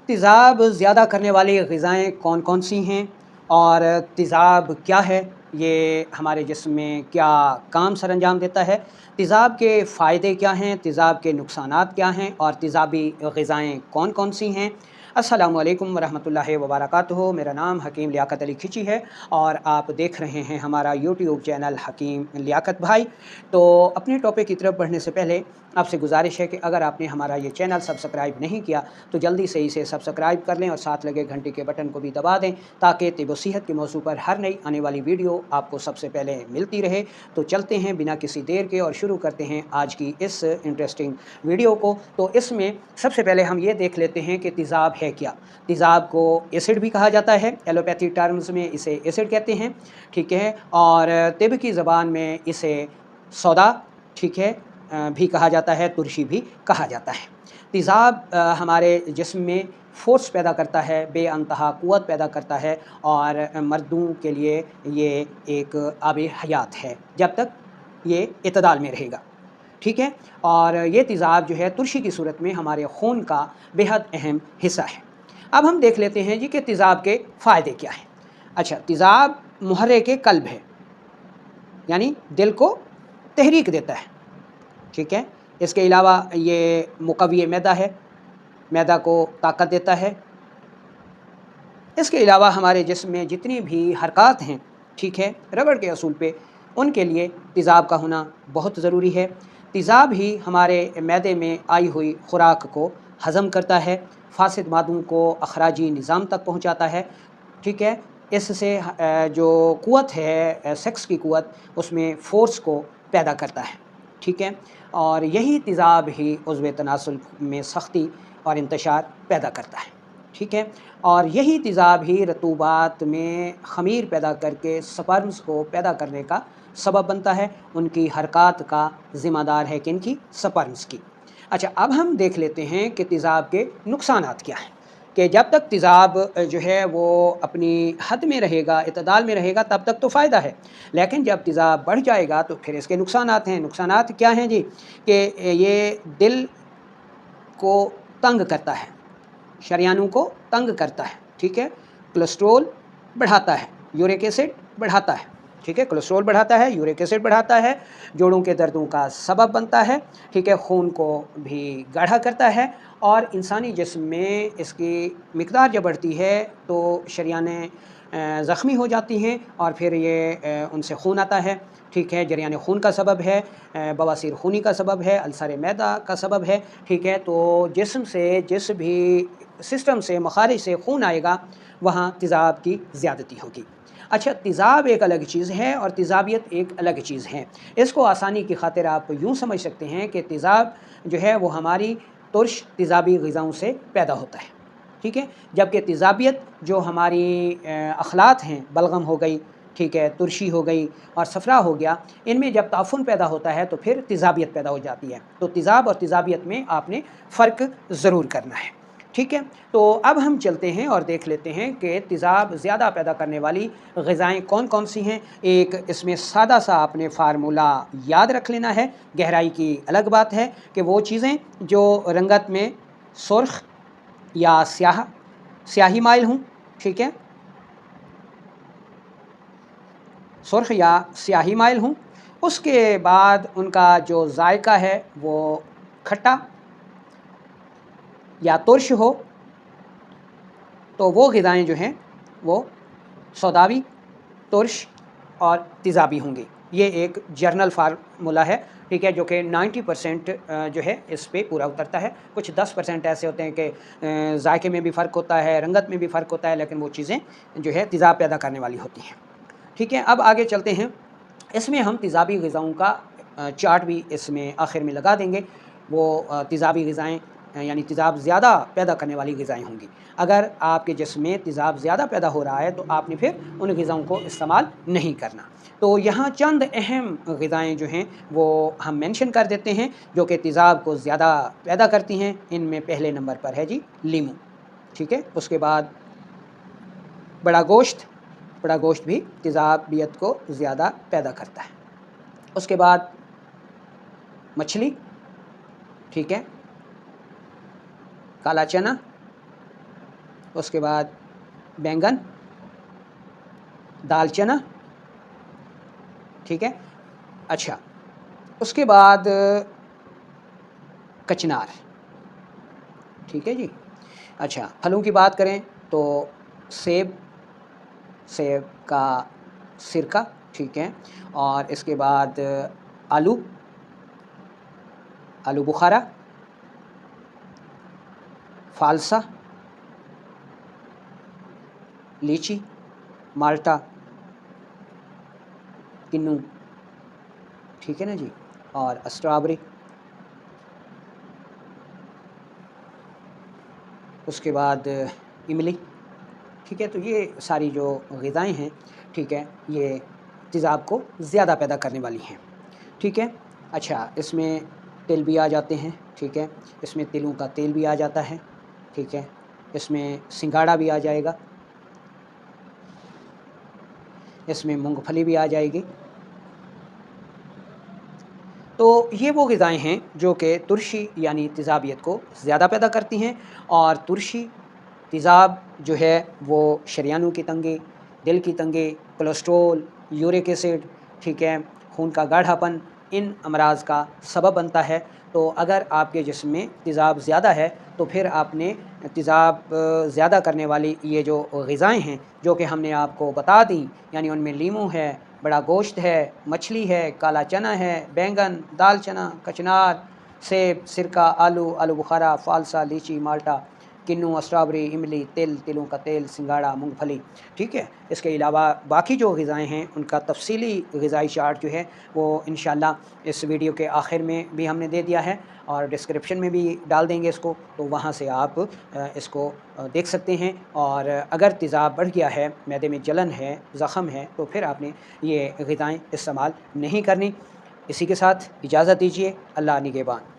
तेज़ाब ज़्यादा करने वाली ग़िज़ाएँ कौन कौन सी हैं और तेज़ाब क्या है, ये हमारे जिस्म में क्या काम सर अंजाम देता है, तेज़ाब के फ़ायदे क्या हैं, तेज़ाब के नुकसानात क्या हैं और तेज़ाबी ग़िज़ाएँ कौन कौन सी हैं। अस्सलामु अलैकुम वरहमतुल्लाहि वबरकातुहू। मेरा नाम हकीम लियाकत अली खिची है और आप देख रहे हैं हमारा यूट्यूब चैनल हकीम लियाकत भाई। तो अपने टॉपिक की तरफ बढ़ने से पहले आपसे गुजारिश है कि अगर आपने हमारा ये चैनल सब्सक्राइब नहीं किया तो जल्दी से इसे सब्सक्राइब कर लें और साथ लगे घंटी के बटन को भी दबा दें ताकि तिब व सेहत के मौजू पर हर नई आने वाली वीडियो आपको सबसे पहले मिलती रहे। तो चलते हैं बिना किसी देर के और शुरू करते हैं आज की इस इंटरेस्टिंग वीडियो को। तो इसमें सबसे पहले हम ये देख लेते हैं कि तेज़ाब है क्या। तेज़ाब को एसिड भी कहा जाता है, एलोपैथी टर्म्स में इसे एसिड कहते हैं, ठीक है, और तिब की ज़बान में इसे सौदा, ठीक है, भी कहा जाता है, तुरशी भी कहा जाता है। तेज़ाब हमारे जिस्म में फ़ोर्स पैदा करता है, बेअंतहा क़ुव्वत पैदा करता है और मर्दों के लिए ये एक आबे हयात है जब तक ये इत्तदाल में रहेगा, ठीक है। और ये तेज़ाब जो है तुरशी की सूरत में हमारे खून का बेहद अहम हिस्सा है। अब हम देख लेते हैं जी कि तेज़ाब के फ़ायदे क्या हैं। अच्छा, तेज़ाब मुहर्रिक क़ल्ब है, यानी दिल को तहरीक देता है, ठीक है। इसके अलावा ये मुक़व्वी मैदा है, मैदा को ताकत देता है। इसके अलावा हमारे जिस्म में जितनी भी हरकत हैं, ठीक है, रगड़ के असूल पे, उनके लिए तेज़ाब का होना बहुत ज़रूरी है। तेज़ाब ही हमारे मैदे में आई हुई खुराक को हज़म करता है, फासिद मादों को अखराजी निज़ाम तक पहुँचाता है, ठीक है। इससे जो क़ुव्वत है, सेक्स की क़ुव्वत, उसमें फ़ोर्स को पैदा करता है, ठीक है। और यही तेज़ाब ही उज़्व तनासुल में सख्ती और इंतशार पैदा करता है, ठीक है। और यही तेज़ाब ही रतूबात में ख़मीर पैदा करके स्पर्म्स को पैदा करने का सबब बनता है, उनकी हरकत का ज़िम्मेदार है किनकी, स्पर्म्स की। अच्छा, अब हम देख लेते हैं कि तेज़ाब के नुकसानात क्या हैं। कि जब तक तेज़ाब जो है वो अपनी हद में रहेगा, इत्तदाल में रहेगा, तब तक तो फ़ायदा है, लेकिन जब तेज़ाब बढ़ जाएगा तो फिर इसके नुकसानात हैं। नुकसानात क्या हैं जी, कि ये दिल को तंग करता है, शरियानों को तंग करता है, ठीक है। कोलेस्ट्रोल बढ़ाता है, यूरिक एसिड बढ़ाता है, ठीक है। कोलेस्ट्रोल बढ़ाता है, यूरिक एसिड बढ़ाता है, जोड़ों के दर्दों का सबब बनता है, ठीक है। खून को भी गाढ़ा करता है और इंसानी जिस्म में इसकी मिकदार जब बढ़ती है तो शरियानें ज़ख्मी हो जाती हैं और फिर ये उनसे खून आता है, ठीक है। जरियान खून का सबब है, बवासीर खूनी का सबब है, अल्सर मैदा का सबब है, ठीक है। तो जिस्म से जिस भी सिस्टम से मखारिज से खून आएगा वहाँ तेज़ाब की ज़्यादती होगी। अच्छा, तेज़ाब एक अलग चीज़ है और तेज़ाबियत एक अलग चीज़ है। इसको आसानी की खातिर आप यूँ समझ सकते हैं कि तेज़ाब जो है वो हमारी तुर्श तेज़ाबी ग़िज़ाओं से पैदा होता है, ठीक है। जबकि तेज़ाबियत जो हमारी अखलात हैं, बलगम हो गई, ठीक है, तुरशी हो गई और सफ़रा हो गया, इनमें जब ताफ़ुन पैदा होता है तो फिर तेज़ाबियत पैदा हो जाती है। तो तेज़ाब और तेज़ाबियत में आपने फ़र्क ज़रूर करना है, ठीक है। तो अब हम चलते हैं और देख लेते हैं कि तेज़ाब ज़्यादा पैदा करने वाली ग़िज़ाएँ कौन कौन सी हैं। एक इसमें सादा सा आपने फार्मूला याद रख लेना है, गहराई की अलग बात है कि वो चीज़ें जो रंगत में सुर्ख़ या स्याही माइल हूँ, ठीक है, सुर्ख़ या स्याही माइल हूँ, उसके बाद उनका जो जायका है वो खट्टा या तुर्श हो, तो वो ग़िज़ाएँ जो हैं वो सौदावी, तुर्श और तेज़ाबी होंगी। ये एक जर्नल फार्मूला है, ठीक है, जो कि 90% जो है इस पे पूरा उतरता है। कुछ 10% ऐसे होते हैं कि जायके में भी फ़र्क होता है, रंगत में भी फ़र्क होता है, लेकिन वो चीज़ें जो है तेज़ाब पैदा करने वाली होती हैं, ठीक है। अब आगे चलते हैं, इसमें हम तेज़ाबी ग़िज़ाओं का चार्ट भी इसमें आखिर में लगा देंगे। वो तेज़ाबी ग़िज़ाएँ यानी तेज़ाब ज़्यादा पैदा करने वाली ग़िज़ाएँ होंगी। अगर आपके जिस्म में तेज़ाब ज़्यादा पैदा हो रहा है तो आपने फिर उन ग़िज़ाओं को इस्तेमाल नहीं करना। तो यहाँ चंद अहम ग़िज़ाएँ जो हैं वो हम मेंशन कर देते हैं जो कि तेज़ाब को ज़्यादा पैदा करती हैं। इनमें पहले नंबर पर है जी लीमू, ठीक है। उसके बाद बड़ा गोश्त भी तेज़ाबियत को ज़्यादा पैदा करता है। उसके बाद मछली, ठीक है, काला चना, اس کے بعد बैंगन, दाल चना, ठीक है। अच्छा, उसके बाद कचनार, ठीक है जी। अच्छा, फलों की बात करें तो सेब, सेब का सिरका, ठीक है। और इसके बाद आलू, आलू बुखारा, फालसा, लीची, माल्टा, किन्नू, ठीक है ना जी। और स्ट्रॉबेरी, उसके बाद इमली, ठीक है। तो ये सारी जो ग़िज़ाएँ हैं, ठीक है, ये तेज़ाब को ज़्यादा पैदा करने वाली हैं, ठीक है। अच्छा, इसमें तिल भी आ जाते हैं, ठीक है। इसमें तिलों का तेल भी आ जाता है, ठीक है। इसमें सिंघाड़ा भी आ जाएगा, इसमें मूंगफली भी आ जाएगी। तो ये वो ग़िज़ाएँ हैं जो कि तुरशी यानी तेज़ाबियत को ज़्यादा पैदा करती हैं। और तुरशी, तेज़ाब जो है वो शरीयानों की तंगी, दिल की तंगी, कोलेस्ट्रोल, यूरिक एसिड, ठीक है, खून का गाढ़ापन, इन अमराज़ का सबब बनता है। तो अगर आपके जिस्म में तेज़ाब ज़्यादा है तो फिर आपने तेज़ाब ज़्यादा करने वाली ये जो ग़िज़ाएँ हैं जो कि हमने आपको बता दी, यानी उनमें लीमू है, बड़ा गोश्त है, मछली है, काला चना है, बैंगन, दाल चना, कचनार, सेब, सिरका, आलू, आलू बुखारा, फालसा, लीची, माल्टा, किन्नू, स्ट्रॉबेरी, इमली, तिल, तिलों का तेल, सिंघाड़ा, मूंगफली, ठीक है। इसके अलावा बाकी जो ग़िज़ाएँ हैं उनका तफ़सीली ग़िज़ाई चार्ट जो है वो इंशाअल्लाह इस वीडियो के आखिर में भी हमने दे दिया है और डिस्क्रिप्शन में भी डाल देंगे इसको, तो वहाँ से आप इसको देख सकते हैं। और अगर तेज़ाब बढ़ गया है, मैदे में जलन है, ज़ख़म है, तो फिर आपने ये ग़िज़ाएँ इस्तेमाल नहीं करनी। इसी के साथ इजाज़त दीजिए। अल्लाह निगहबान।